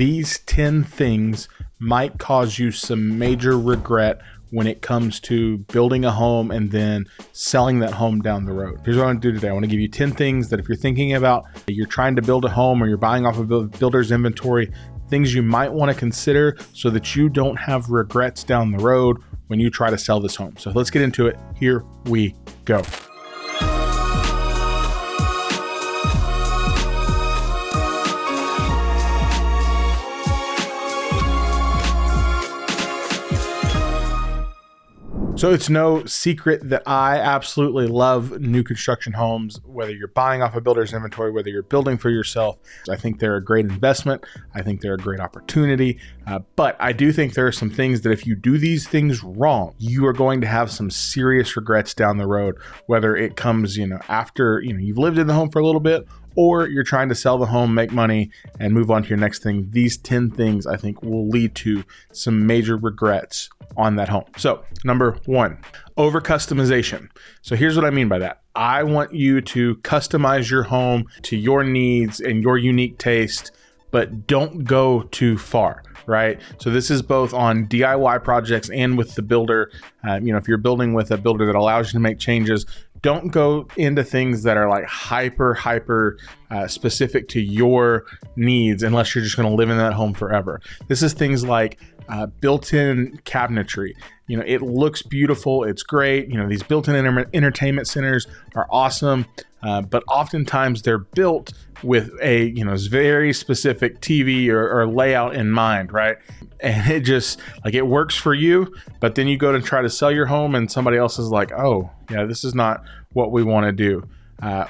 these 10 things might cause you some major regret when it comes to building a home and then selling that home down the road. Here's what I want to do today. I want to give you 10 things that if you're thinking about, you're trying to build a home or you're buying off of builder's inventory, things you might want to consider so that you don't have regrets down the road when you try to sell this home. So let's get into it. Here we go. So it's no secret that I absolutely love new construction homes, whether you're buying off a builder's inventory, whether you're building for yourself. I think they're a great investment. I think they're a great opportunity. But I do think there are some things that if you do these things wrong, you are going to have some serious regrets down the road, whether it comes, after, you've lived in the home for a little bit, or you're trying to sell the home, make money, and move on to your next thing. These 10 things I think will lead to some major regrets on that home. So number 1, over customization. So here's what I mean by that. I want you to customize your home to your needs and your unique taste, but don't go too far, right? So this is both on DIY projects and with the builder. If you're building with a builder that allows you to make changes, don't go into things that are like hyper specific to your needs unless you're just going to live in that home forever. This is things like built-in cabinetry. It looks beautiful. It's great. These built-in entertainment centers are awesome, but oftentimes they're built with a very specific TV or layout in mind, right? And it just it works for you, but then you go to try to sell your home and somebody else is like, oh yeah, this is not what we want to do.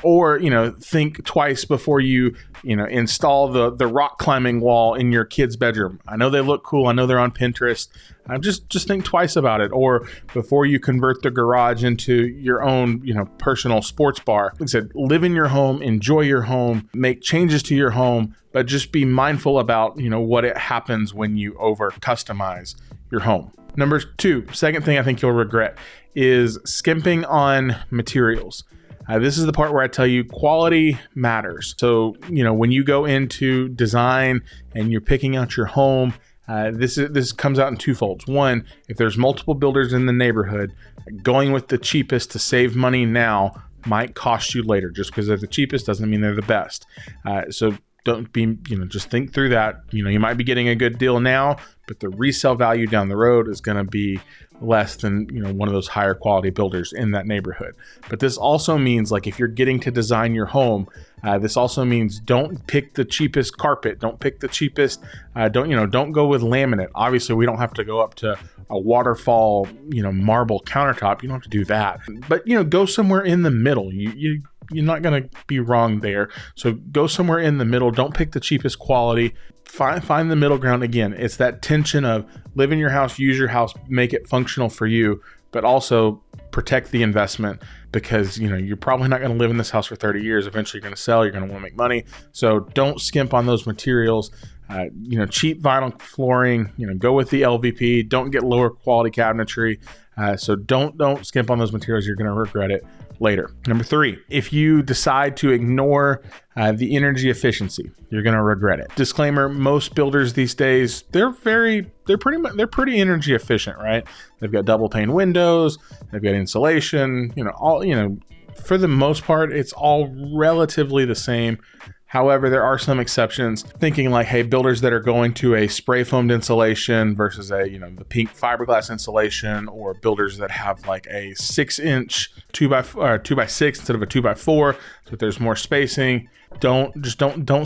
Or think twice before you install the rock climbing wall in your kid's bedroom. I know they look cool. I know they're on Pinterest. Just think twice about it. Or before you convert the garage into your own personal sports bar. Like I said, live in your home, enjoy your home, make changes to your home, but just be mindful about what it happens when you over customize your home. Number 2, second thing I think you'll regret is skimping on materials. This is the part where I tell you quality matters. So, when you go into design and you're picking out your home, this comes out in twofolds. One, if there's multiple builders in the neighborhood, going with the cheapest to save money now might cost you later. Just because they're the cheapest doesn't mean they're the best. So don't be, just think through that. You might be getting a good deal now, but the resale value down the road is going to be less than, one of those higher quality builders in that neighborhood. But this also means if you're getting to design your home, this also means don't pick the cheapest carpet. Don't pick the cheapest, don't go with laminate. Obviously we don't have to go up to a waterfall, marble countertop. You don't have to do that, but go somewhere in the middle. You're not going to be wrong there. So go somewhere in the middle. Don't pick the cheapest quality. Find the middle ground. Again, it's that tension of live in your house, use your house, make it functional for you, but also protect the investment because, you're probably not going to live in this house for 30 years. Eventually you're going to sell, you're going to want to make money. So don't skimp on those materials. Cheap vinyl flooring, go with the LVP. Don't get lower quality cabinetry. So don't skimp on those materials. You're going to regret it later. Number 3, if you decide to ignore the energy efficiency, you're going to regret it. Disclaimer: most builders these days, they're pretty energy efficient, right? They've got double pane windows, they've got insulation, for the most part, it's all relatively the same. However, there are some exceptions. Thinking hey, builders that are going to a spray foamed insulation versus the pink fiberglass insulation, or builders that have a 6-inch 2x6 instead of a 2x4, so there's more spacing. Don't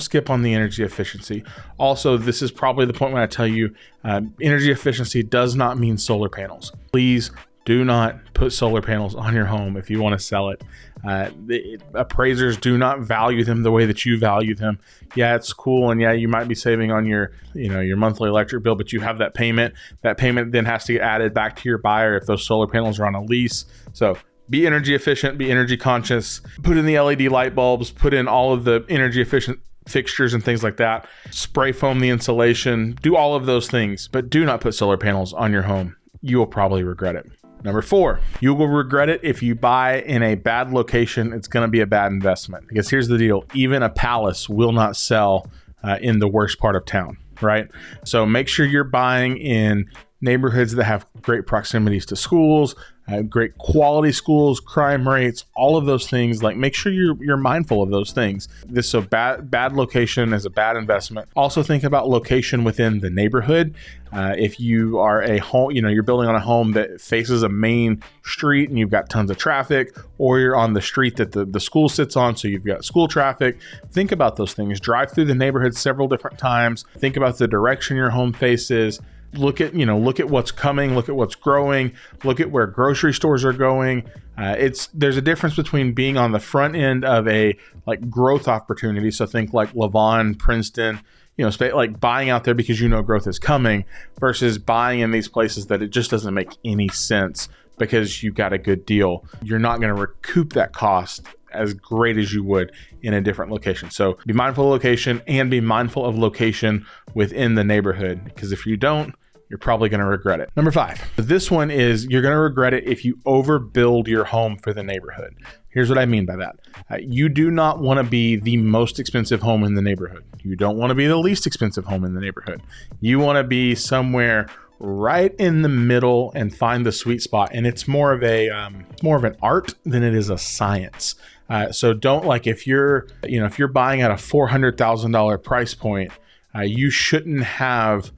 skip on the energy efficiency. Also, this is probably the point when I tell you, energy efficiency does not mean solar panels. Please do not put solar panels on your home if you want to sell it. The appraisers do not value them the way that you value them. Yeah, it's cool, and yeah, you might be saving on your monthly electric bill, but you have that payment. That payment then has to get added back to your buyer if those solar panels are on a lease. So be energy efficient, be energy conscious. Put in the LED light bulbs. Put in all of the energy efficient fixtures and things like that. Spray foam the insulation. Do all of those things, but do not put solar panels on your home. You will probably regret it. Number 4, you will regret it if you buy in a bad location. It's going to be a bad investment, because here's the deal. Even a palace will not sell in the worst part of town. right? So make sure you're buying in neighborhoods that have great proximities to schools, great quality schools, crime rates, all of those things. Like, make sure you're mindful of those things. So bad location is a bad investment. Also think about location within the neighborhood. If you are a home, you're building on a home that faces a main street and you've got tons of traffic, or you're on the street that the school sits on, so you've got school traffic. Think about those things. Drive through the neighborhood several different times. Think about the direction your home faces. Look at what's coming, look at what's growing, look at where grocery stores are going. There's a difference between being on the front end of a growth opportunity. So think like Lavon, Princeton, like buying out there because growth is coming, versus buying in these places that it just doesn't make any sense because you got a good deal. You're not going to recoup that cost as great as you would in a different location. So be mindful of location, and be mindful of location within the neighborhood, because if you don't, you're probably going to regret it. Number 5, this one is, you're going to regret it if you overbuild your home for the neighborhood. Here's what I mean by that. You do not want to be the most expensive home in the neighborhood. You don't want to be the least expensive home in the neighborhood. You want to be somewhere right in the middle and find the sweet spot. And it's more of an art than it is a science. So don't, if you're buying at a $400,000 price point, you shouldn't have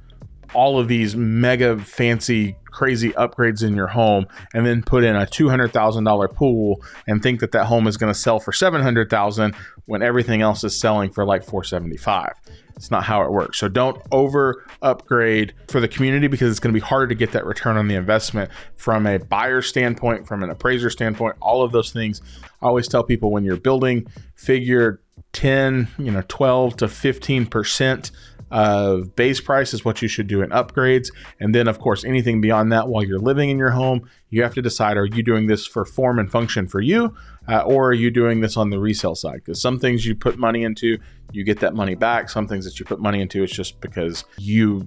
all of these mega fancy crazy upgrades in your home and then put in a $200,000 pool and think that home is going to sell for $700,000 when everything else is selling for $475,000. It's not how it works. So don't over upgrade for the community, because it's going to be harder to get that return on the investment from a buyer standpoint, from an appraiser standpoint, all of those things. I always tell people, when you're building, figure 10, 12 to 15% of base price is what you should do in upgrades. And then, of course, anything beyond that while you're living in your home, you have to decide, are you doing this for form and function for you, or are you doing this on the resale side? Because some things you put money into, you get that money back. Some things that you put money into, it's just because you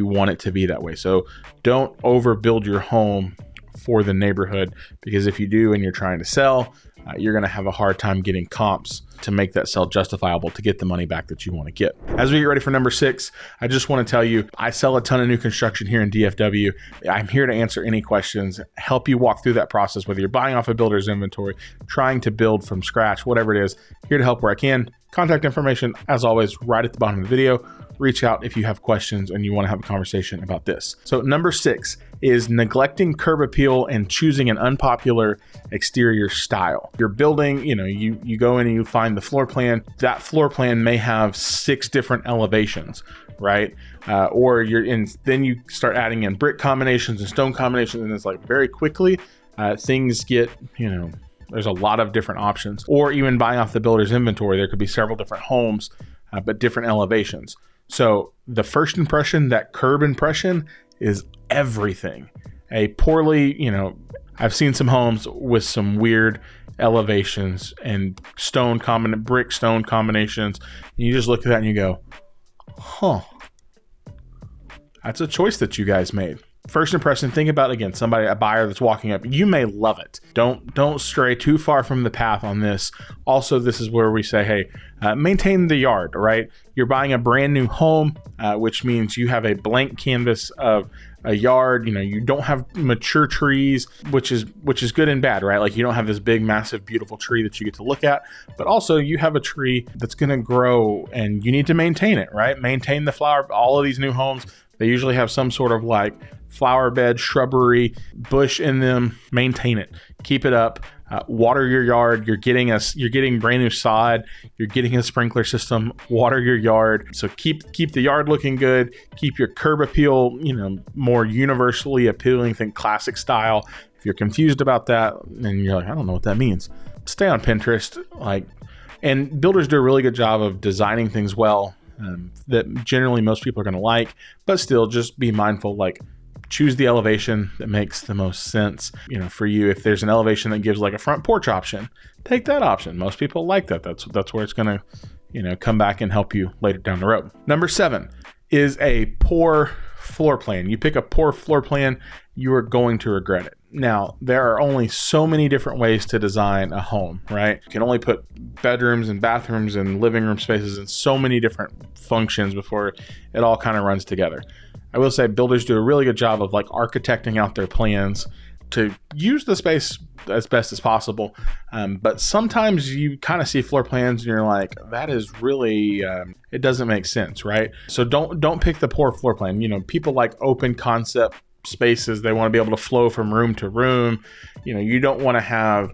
want it to be that way. So don't overbuild your home for the neighborhood, because if you do and you're trying to sell, you're going to have a hard time getting comps to make that sell justifiable to get the money back that you want to get. As we get ready for number 6, I just want to tell you, I sell a ton of new construction here in DFW. I'm here to answer any questions, help you walk through that process, whether you're buying off a builder's inventory, trying to build from scratch, whatever it is. Here to help where I can. Contact information, as always, right at the bottom of the video. Reach out if you have questions and you want to have a conversation about this. So number 6 is neglecting curb appeal and choosing an unpopular exterior style. You're building, you go in and you find the floor plan. That floor plan may have 6 different elevations, right? Then you start adding in brick combinations and stone combinations, and it's very quickly things get, there's a lot of different options. Or even buying off the builder's inventory, there could be several different homes, but different elevations. So the first impression, that curb impression, is everything. I've seen some homes with some weird elevations and brick stone combinations. And you just look at that and you go, that's a choice that you guys made. First impression, think about, again, a buyer that's walking up. You may love it. Don't stray too far from the path on this. Also, this is where we say, hey, maintain the yard, right? You're buying a brand new home, which means you have a blank canvas of a yard. You don't have mature trees, which is good and bad, right? You don't have this big, massive, beautiful tree that you get to look at, but also you have a tree that's going to grow and you need to maintain it, right? Maintain the flower. All of these new homes, they usually have some sort of flower bed, shrubbery, bush in them. Maintain it. Keep it up. Water your yard. You're getting brand new sod. You're getting a sprinkler system. Water your yard. So keep the yard looking good. Keep your curb appeal, more universally appealing. Think classic style. If you're confused about that and you're I don't know what that means, stay on Pinterest. And builders do a really good job of designing things well, that generally most people are going to like, but still just be mindful, choose the elevation that makes the most sense, for you. If there's an elevation that gives a front porch option, take that option. Most people like that. That's where it's going to, come back and help you later down the road. Number 7 is a poor floor plan. You pick a poor floor plan, you are going to regret it. Now, there are only so many different ways to design a home, right? You can only put bedrooms and bathrooms and living room spaces and so many different functions before it all kind of runs together. I will say builders do a really good job of like architecting out their plans to use the space as best as possible. But sometimes you kind of see floor plans and you're like, that is really, it doesn't make sense, right? So don't pick the poor floor plan. You know, people like open concept spaces. They want to be able to flow from room to room. You know, you don't want to have,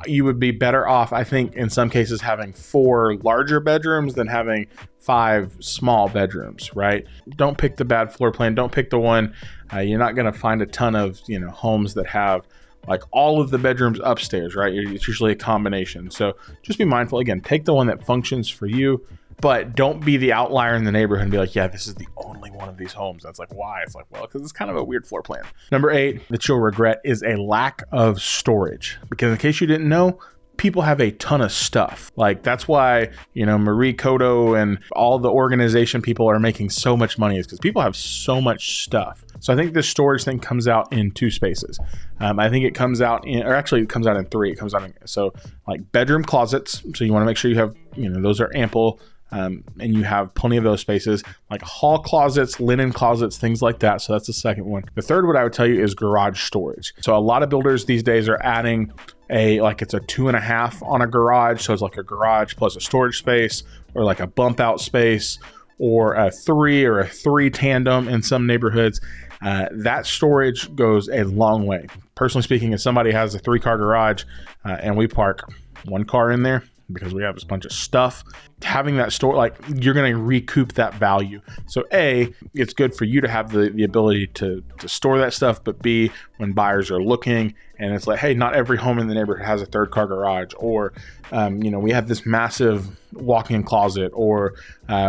you would be better off, I think, in some cases having 4 larger bedrooms than having 5 small bedrooms, right? Don't pick the bad floor plan. Don't pick the one. You're not going to find a ton of, you know, homes that have like all of the bedrooms upstairs, right? It's usually a combination. So just be mindful. Again, take the one that functions for you, but don't be the outlier in the neighborhood and be like, yeah, this is the only one of these homes. That's like, why? It's like, well, because it's kind of a weird floor plan. Number 8 that you'll regret is a lack of storage. Because in case you didn't know, people have a ton of stuff. Like that's why, you know, Marie Kondo and all the organization people are making so much money, is because people have so much stuff. So I think this storage thing comes out in 2 spaces. I think it comes out in, or actually it comes out in 3. It comes out in, so like bedroom closets. So you want to make sure you have, you know, those are ample. And you have plenty of those spaces, like hall closets, linen closets, things like that. So that's the second one. The third one I would tell you is garage storage. So a lot of builders these days are adding it's a 2.5 on a garage. So it's like a garage plus a storage space, or like a bump out space, or a 3 tandem in some neighborhoods. That storage goes a long way. Personally speaking, if somebody has a 3-car garage and we park 1 car in there, because we have a bunch of stuff, having that store, like you're going to recoup that value. So A, it's good for you to have the ability to store that stuff, but B, when buyers are looking and it's like, hey, not every home in the neighborhood has a 3rd-car garage, or, you know, we have this massive walk-in closet, or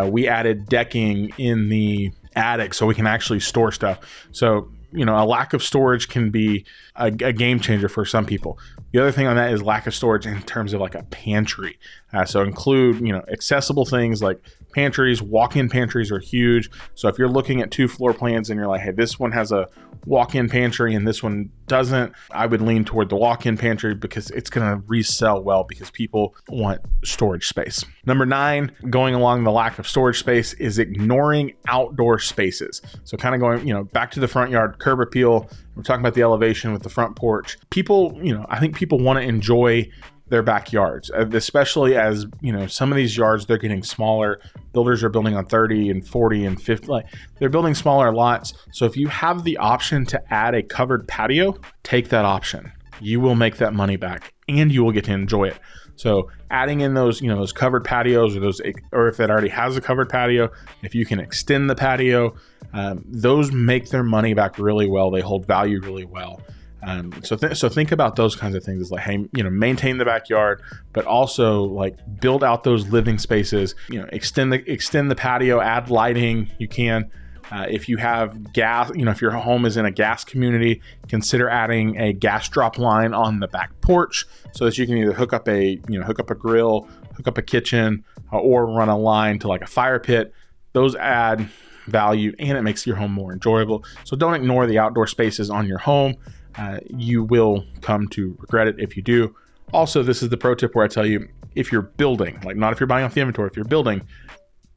we added decking in the attic so we can actually store stuff. So, you know, a lack of storage can be a game changer for some people. The other thing on that is lack of storage in terms of like a pantry. So include, you know, accessible things like pantries. Walk-in pantries are huge. So if you're looking at 2 floor plans and you're like, hey, this one has a walk-in pantry and this one doesn't, I would lean toward the walk-in pantry because it's going to resell well because people want storage space. Number 9, going along the lack of storage space, is ignoring outdoor spaces. So kind of going, you know, back to the front yard, curb appeal. We're talking about the elevation with the front porch. People, you know, I think people want to enjoy their backyards, especially as, you know, some of these yards, they're getting smaller. Builders are building on 30 and 40 and 50, like they're building smaller lots. So if you have the option to add a covered patio, take that option. You will make that money back and you will get to enjoy it. So adding in those, you know, those covered patios, or if it already has a covered patio, if you can extend the patio, those make their money back really well. They hold value really well. So think about those kinds of things. It's like, hey, you know, maintain the backyard, but also like build out those living spaces. You know, extend the patio, add lighting. You can, if you have gas, you know, if your home is in a gas community, consider adding a gas drop line on the back porch so that you can either hook up a grill, hook up a kitchen, or run a line to like a fire pit. Those add value and it makes your home more enjoyable. So don't ignore the outdoor spaces on your home. You will come to regret it if you do. Also, this is the pro tip where I tell you, if you're building, like not if you're buying off the inventory, if you're building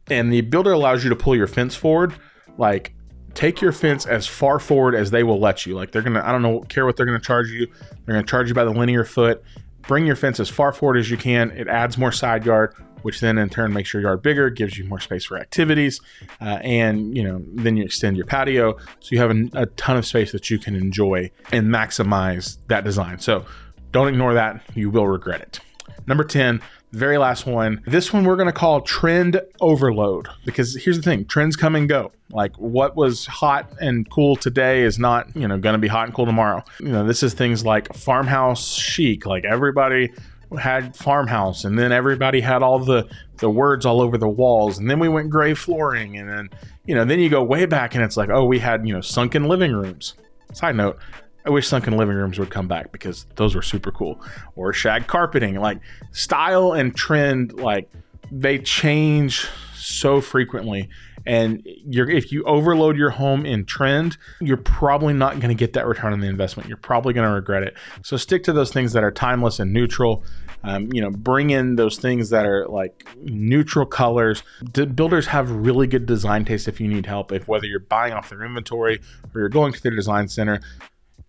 and the builder allows you to pull your fence forward, like take your fence as far forward as they will let you. Like they're going to, I don't know, care what they're going to charge you. They're going to charge you by the linear foot. Bring your fence as far forward as you can. It adds more side yard, which then in turn makes your yard bigger, gives you more space for activities, and you know, then you extend your patio, so you have a ton of space that you can enjoy and maximize that design. So don't ignore that; you will regret it. Number 10, very last one. This one we're going to call trend overload, because here's the thing: trends come and go. Like what was hot and cool today is not, you know, going to be hot and cool tomorrow. You know, this is things like farmhouse chic. Like everybody had farmhouse, and then everybody had all the words all over the walls, and then we went gray flooring, and then, you know, then you go way back and it's like, oh, we had, you know, sunken living rooms. Side note, I wish sunken living rooms would come back because those were super cool. Or shag carpeting. Like style and trend, like they change so frequently, And if you overload your home in trend, you're probably not going to get that return on the investment. You're probably going to regret it. So stick to those things that are timeless and neutral. Bring in those things that are like neutral colors. Builders have really good design taste if you need help. If whether you're buying off their inventory or you're going to their design center,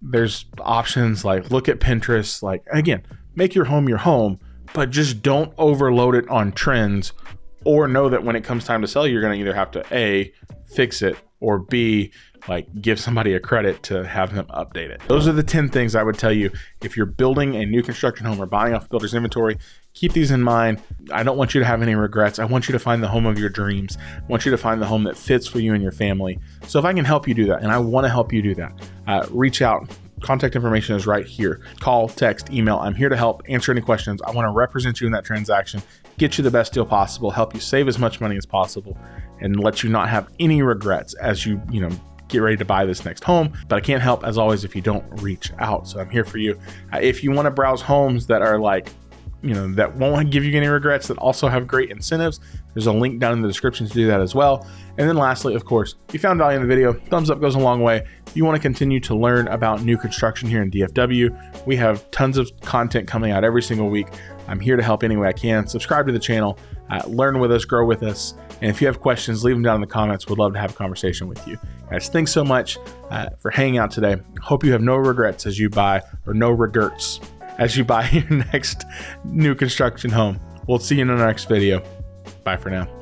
there's options like look at Pinterest. Like, again, make your home, but just don't overload it on trends, or know that when it comes time to sell, you're going to either have to A, fix it, or B, like give somebody a credit to have them update it. Those are the 10 things I would tell you if you're building a new construction home or buying off builder's inventory. Keep these in mind. I don't want you to have any regrets. I want you to find the home of your dreams. I want you to find the home that fits for you and your family. So if I can help you do that, and I want to help you do that, reach out. Contact information is right here. Call, text, email. I'm here to help answer any questions. I want to represent you in that transaction, get you the best deal possible, help you save as much money as possible, and let you not have any regrets as you get ready to buy this next home. But I can't help, as always, if you don't reach out. So I'm here for you. If you want to browse homes that are like, that won't give you any regrets, that also have great incentives, there's a link down in the description to do that as well. And then lastly, of course, if you found value in the video, thumbs up goes a long way. If you want to continue to learn about new construction here in DFW, we have tons of content coming out every single week. I'm here to help any way I can. Subscribe to the channel, learn with us, grow with us. And if you have questions, leave them down in the comments. We'd love to have a conversation with you. Guys, thanks so much for hanging out today. Hope you have no regrets as you buy, or no regrets as you buy your next new construction home. We'll see you in the next video. Bye for now.